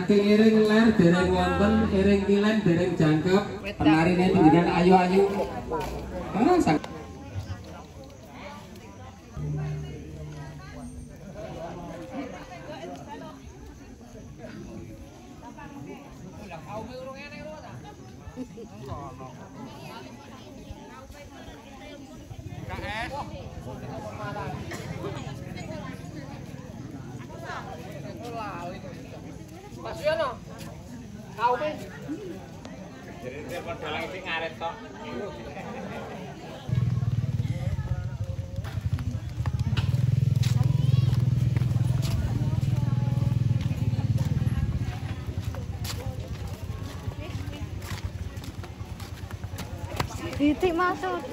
saking iring ler dereng wonten, iring kilen dereng jangkep. Penarine tinggian ayu-ayu. Mas Yono, kau pun. Jadi dia perdalang itu ngaret tok. Titik masuk.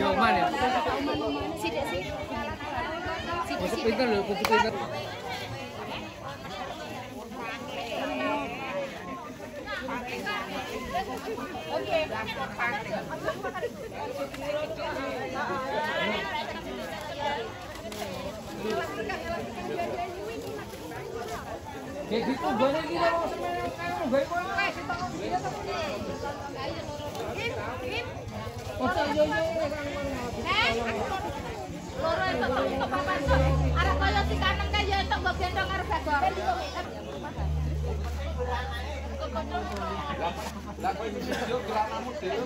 Jauh mana? Sidik sih. Masuk pintar loh, masuk pintar. Oke. Kayak gitu gue lagi mau semen gue mau Loro itu tak papan sok. Arep kaya si kanen kae ya tok mbok gendong arep bagong. Lah kowe video gelanamu dhewe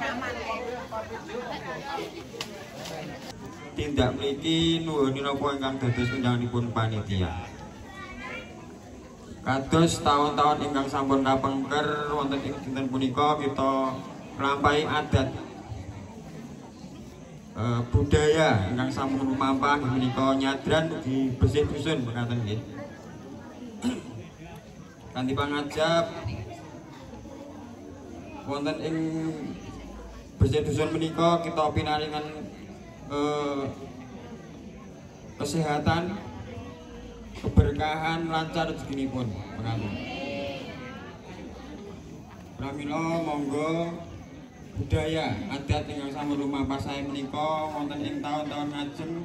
tindak mriki nuwun napa ingkang dados undanganipun panitia. Kados tahun-tahun ingkang sampun kapengker wonten ing dinten punika kita nglampahi adat budaya ingkang sampun lumampah menika nyadran di Besih Dusun mekaten nggih. Kanthi pangajap wonten ing Besih Dusun menika kita pinaringan kesehatan, keberkahan, lancar rezekinipun mekaten. Pramila monggo budaya adat ingkang sampun lumampah sae menika wonten ing taun-taun ngajeng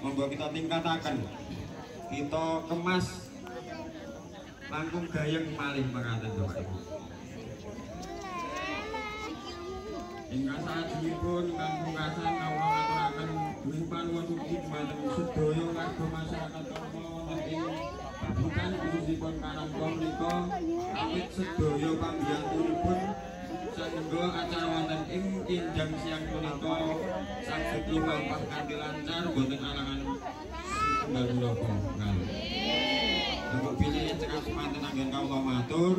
monggo kita tingkataken, kita kemas langkung gayeng malih mekaten Bapak Ibu. Ingkang salajengipun ingkang pungkasan kawula ngaturaken duwing panuwun ugi dhumateng sedaya warga masyarakat kawula wonten ing pabukan khususipun Karangkoh menika awit sedaya panggiyatunipun sehingga acara wonten ing kinjang siang punika saged lumampah kanthi lancar boten alangan setunggal menapa ngalih. Untuk pilih cekap semanten anggen kawula matur.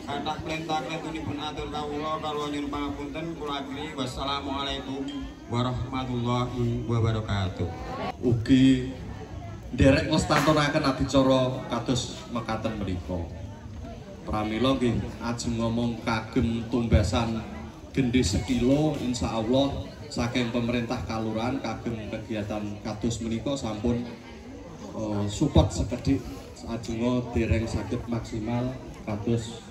Kathah plentah-plentunipun atur kawula kawula nyuwun pangapunten kula akhiri wassalamualaikum warahmatullahi wabarakatuh. Ugi nderek ngestatoraken adicara kados mekaten menika. Pramila nggih ajeng ngomong kagem tumbasan gendhe sekilo insyaallah saking pemerintah kalurahan kagem kegiatan kados menika sampun support sekedhik ajeng dereng saged maksimal kados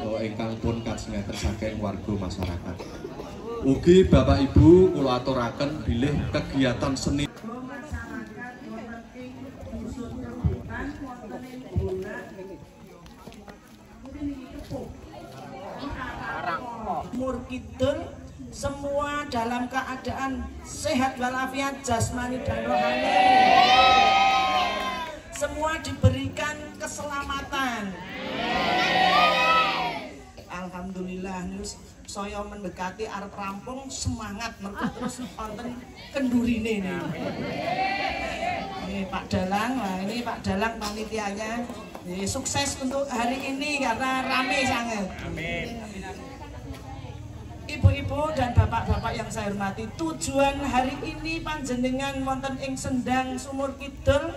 ingkang pun kajengaken saking warga masyarakat. Ugi Bapak Ibu kula aturaken bilih kegiatan seni Mur Kidul semua dalam keadaan sehat walafiat jasmani dan rohani. Semua diberikan keselamatan. Alhamdulillah nus saya mendekati arep rampung semangat mergo terus wonten kendurine nih. Pak Dalang. Nah, ini Pak Dalang panitianya. Sukses untuk hari ini karena rame sangat. Amin. Ibu-ibu dan bapak-bapak yang saya hormati, tujuan hari ini panjenengan wonten ing Sendang Sumur Kidul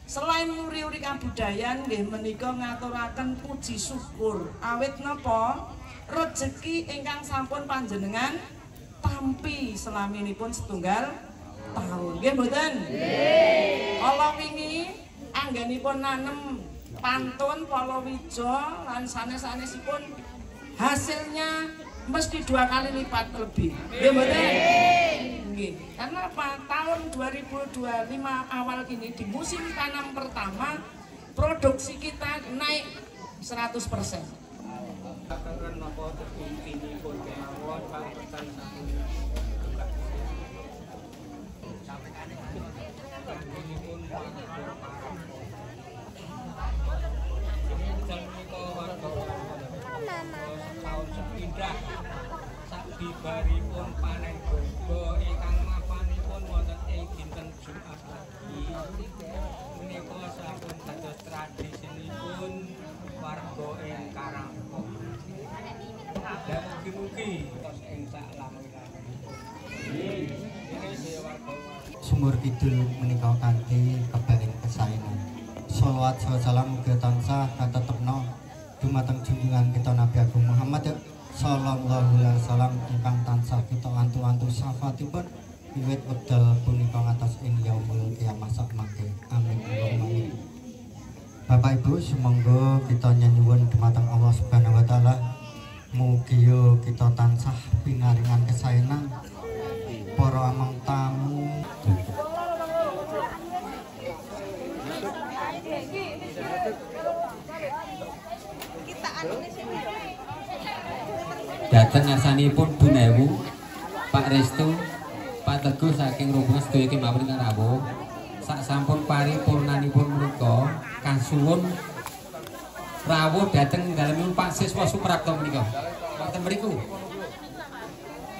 selain nguri-uri kabudayan nggih menika ngaturaken puji syukur awit napa rejeki ingkang sampun panjenengan tampi selaminipun setunggal tahun. Nggih mboten? Nggih. Kala wingi anggenipun nanem pantun palawija lan sanes-sanesipun hasilnya mesti 2 kali lipat lebih. Nggih mboten? Nggih. Karena apa? Tahun 2025 awal ini di musim tanam pertama produksi kita naik 100%. Sabibaripun panen bogo ingkang mapanipun wonten ing dinten Jumat Legi menika sampun dados tradisinipun warga ing Karangkong. Dan mugi-mugi tos ing sak lampahipun. Sumur Kidul menika kanthi kebaring kesaenan. Shalawat salam mugi tansah katetepna dumateng junjungan kita Nabi Agung Muhammad sallallahu alaihi wasallam ingkang tansah kita antu-antu syafaatipun wiwit wekdal punika ngatos ing yaumul kiamah sak mangke. Amin Allahumma amin. Bapak Ibu sumangga kita nyuwun dumateng Allah Subhanahu wa taala mugi kita tansah pinaringan kesaenan para amang tamu. Dateng ngarsanipun Bunewu, Pak Restu, Pak Teguh saking rombongan sedaya kemawon ingkang rawuh. Sak sampun paripurnanipun menika kasuwun rawuh dhateng dalemipun Pak Siswa Suprapto menika. Wonten mriku.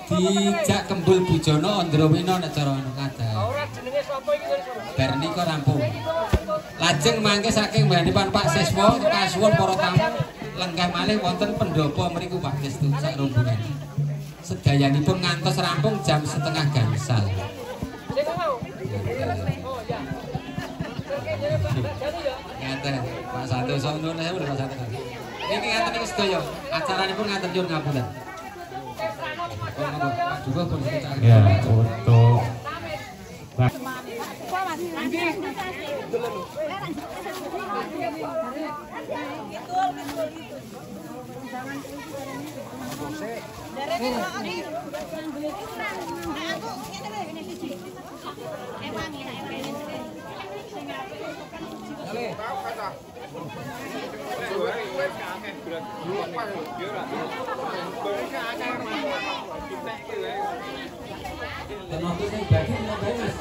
Dijak Kembul Bujana Andrawina nek cara kadang. Ora jenenge sapa iki Bar nika rampung. Lajeng mangke saking mbahipun Pak Siswa kasuwun para tamu lenggah malih wonten pendopo mriku Pak Destu sak rombongan. Sedayanipun ngantos rampung jam 1:30 gangsal. Ngaten Pak Santoso nuwun sewu Pak Santoso. Niki ngaten iki sedaya acaranipun ngaten nyuwun ngapunten. Pak Dukuh pun kita ya untuk termasuk saya bagi menambah mas.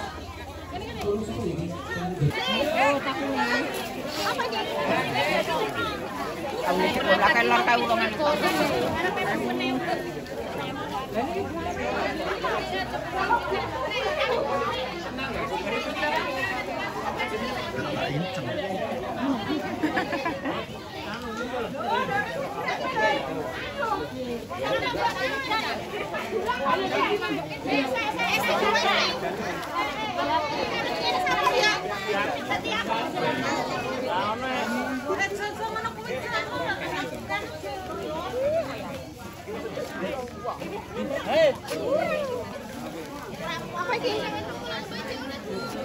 Apa iki?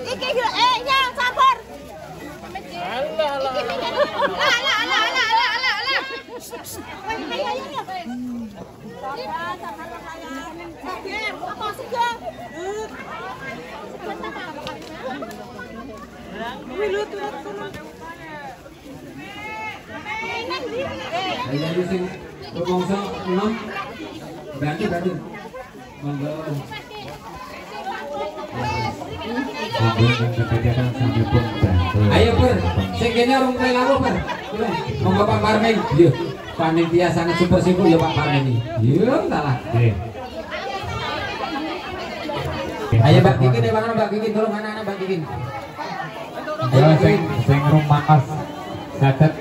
Iki ya sabar. Allah Allah. Ayo sing rumangsa enom bantu. Monggo. Ayo Pur, sing kene urung kelawuh Pur. Monggo Pak Parmin. Yo, panitia sangat super sibuk ya Pak Parmin. Yo, salah. Ayo Mbak Kikin, Mbak Kikin, tolong anak-anak Mbak Kikin. Ya sing rumakas saged.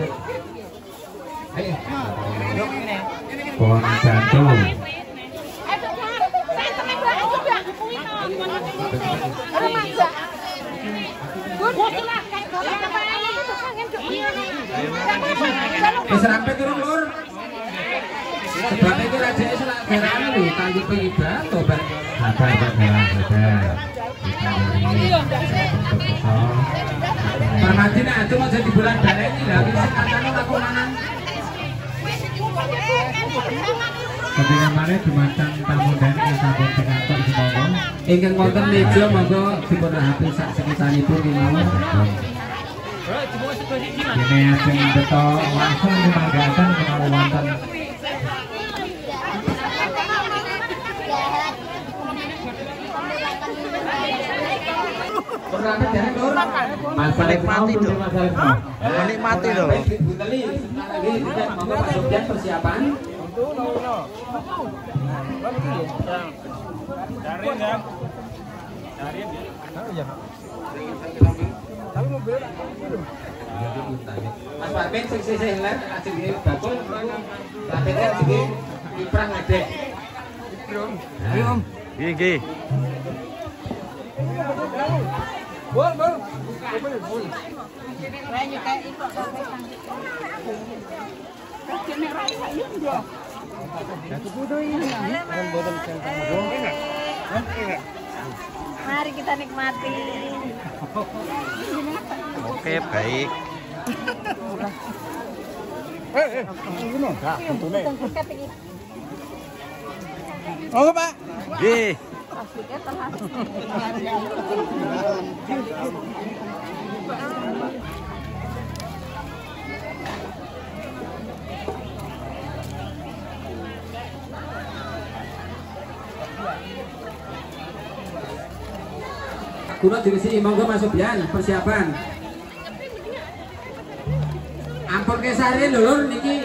Pon jantung. Sampai turun lur. Sebab itu raja selak gerane lho tangi pengibat to bar. Sabar sabar. Permati nak cuma jadi bulan baleni lah wis katane aku mangan. Ketika mana dumateng tamu dan sampun pengatur semoga ingkang wonten meja monggo dipun rahapi sak sekisanipun kemawon. Dene ajeng beto langsung dimanggaken menawi wonten Menikmati tuh. Menikmati loh. Monggo Pak Sofyan persiapan. Mas Parmin sing sisih lek ajeng bakul lapete ajeng kiprang ngedek. Ayo Om. Nggih. Mari kita nikmati. Oke, baik. Oh, Pak. Nggih. Kulo dirisi monggo Mas Sofyan persiapan. Ampun kesare lho lur niki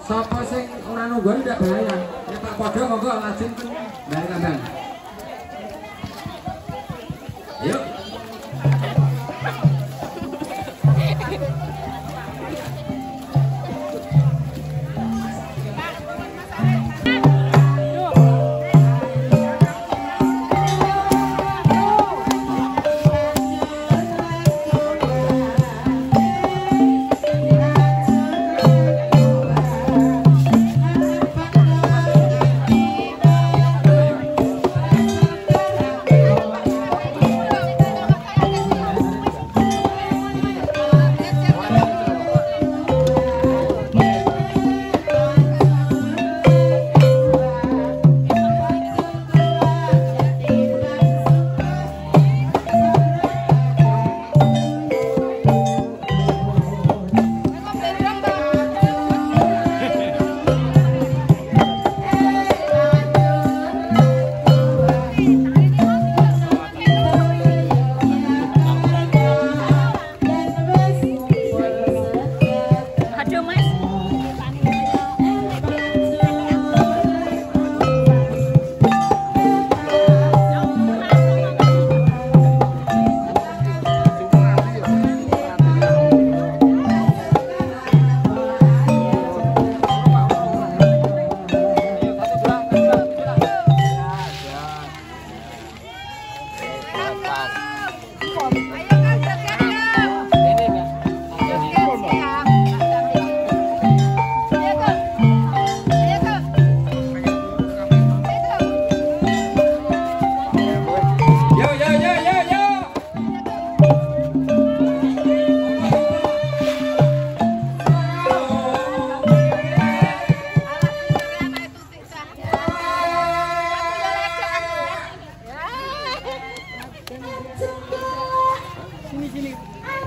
sapa sing ora nunggu ndak bahaya. Nek Pak Podo monggo lajeng bayar kandang. Yuk.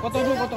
Foto dulu, foto.